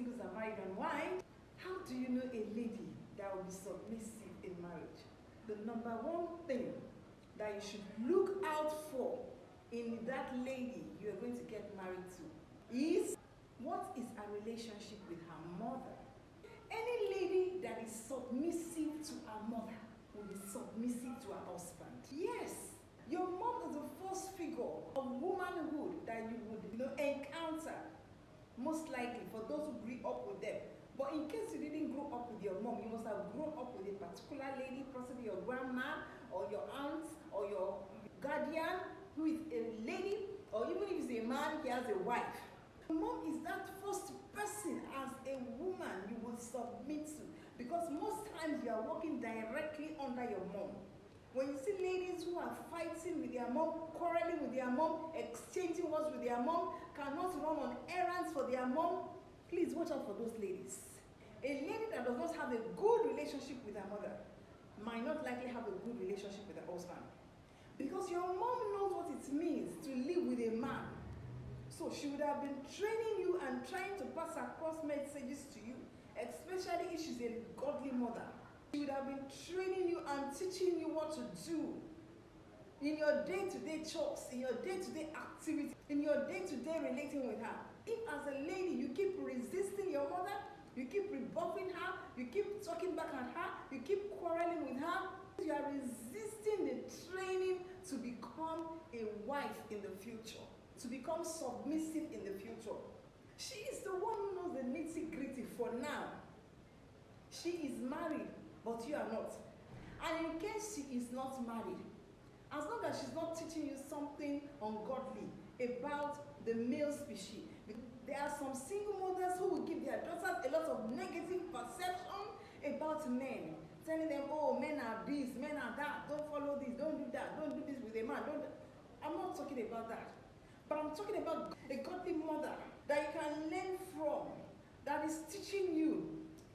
singles are married and why. How do you know a lady that will be submissive in marriage? The number one thing that you should look out for in that lady you are going to get married to is, what is her relationship with her mother? Any lady that is submissive to her mother will be submissive to her husband. Yes, your mom is the first figure of womanhood that you would encounter, most likely for those who grew up with them. But in case you didn't grow up with your mom, you must have grown up with a particular lady, possibly your grandma or your aunt or your guardian, who is a lady, or even if he's a man, he has a wife. Mom is that first person as a woman you will submit to, because most times you are working directly under your mom. When you see ladies who are fighting with their mom, quarreling with their mom, exchanging words with their mom, cannot run on errands for their mom, please watch out for those ladies. A lady that does not have a good relationship with her mother might not likely have a good relationship with her husband. Because your mom knows what it means to live with a man. So she would have been training you and trying to pass across messages to you, especially if she's a godly mother. She would have been training you and teaching you what to do in your day-to-day chores, in your day-to-day activity, in your day-to-day relating with her. If as a lady you keep resisting your mother, you keep rebuffing her, you keep talking back at her, you keep quarreling with her, you are resisting the training to become a wife in the future, to become submissive in the future. She is the one who knows the nitty-gritty for now. She is married, but you are not. And in case she is not married, as long as she's not teaching you something ungodly about the male species, there are some single mothers who will give their daughters a lot of negative perception about men, telling them, oh, men are this, men are that, don't follow this, don't do that, don't do this with a man. I'm not talking about that. But I'm talking about a godly mother that you can learn from, that is teaching you.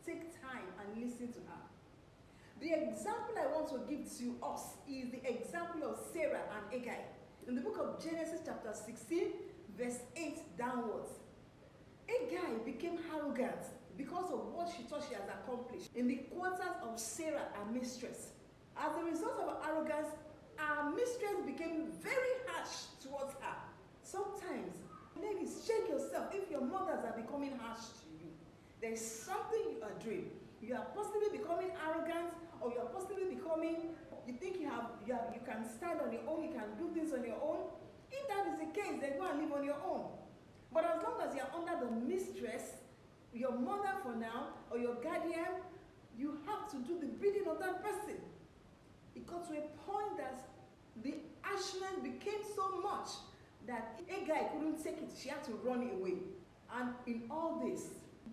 Take time and listen to her. The example I want to give to us is the example of Sarah and Hagar. In the book of Genesis chapter 16, verse 8 downwards. Hagar became arrogant because of what she thought she has accomplished in the quarters of Sarah, her mistress. As a result of her arrogance, our mistress became very harsh towards her. Sometimes, ladies, check yourself if your mothers are becoming harsh to you. There is something you are doing. You are possibly becoming arrogant, or you are possibly becoming, you think you can stand on your own, you can do things on your own. If that is the case, then go and live on your own. But as long as you are under the mistress, your mother for now, or your guardian, you have to do the bidding of that person. It got to a point that the harshness became so much that Hagar couldn't take it. She had to run away. And in all this,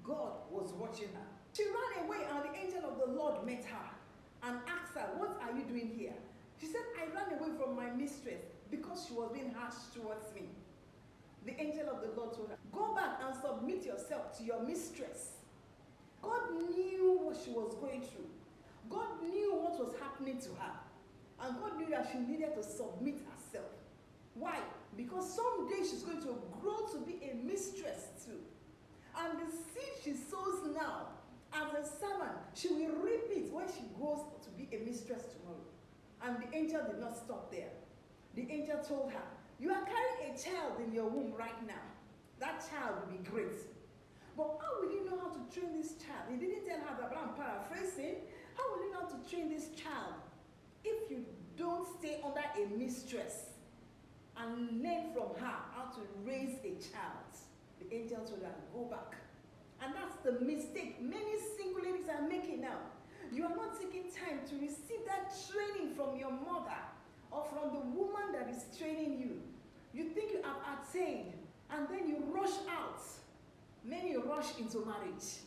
God was watching her. She ran away and the angel of the Lord met her and asked her, what are you doing here? She said, I ran away from my mistress because she was being harsh towards me. The angel of the Lord told her, go back and submit yourself to your mistress. God knew what she was going through. God knew what was happening to her. And God knew that she needed to submit herself. Why? Because someday she's going to grow to be a mistress too. And the seed she sows now as a servant, she will reap it when she grows to be a mistress tomorrow. And the angel did not stop there. The angel told her, you are carrying a child in your womb right now. That child will be great. But how will you know how to train this child? He didn't tell her that, but I'm paraphrasing. How will you know how to train this child if you don't stay under a mistress and learn from her how to raise a child? The angel told her, go back. And that's the mistake many single ladies are making now. You are not taking time to receive that training from your mother or from the woman that is training you. You think you have attained, and then you rush out. Many rush into marriage.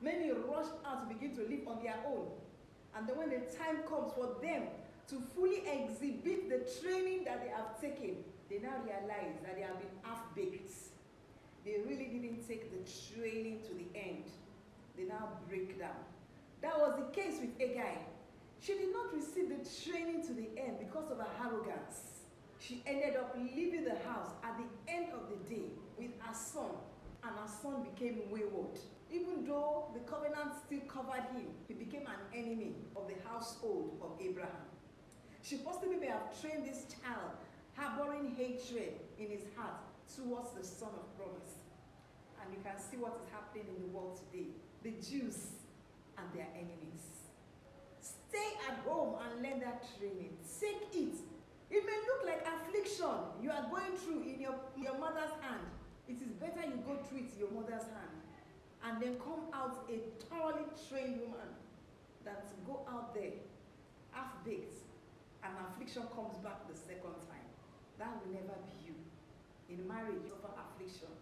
Many rush out to begin to live on their own. And then when the time comes for them to fully exhibit the training that they have taken, they now realize that they have been half-baked. They really didn't take the training to the end. They now break down. That was the case with Hagar. She did not receive the training to the end because of her arrogance. She ended up leaving the house at the end of the day with her son. and her son became wayward. Even though the covenant still covered him, he became an enemy of the household of Abraham. She possibly may have trained this child, harboring hatred in his heart towards the son of promise. And you can see what is happening in the world today. The Jews and their enemies. Stay at home and learn that training. Take it. It may look like affliction you are going through in your mother's hand. It is better you go through it in your mother's hand and then come out a thoroughly trained woman than to go out there half-baked and affliction comes back the second time. That will never be you. In marriage, you suffer affliction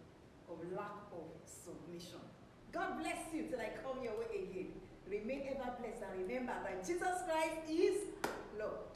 of lack of submission. God bless you till I come your way again. Remain ever blessed and remember that Jesus Christ is Lord.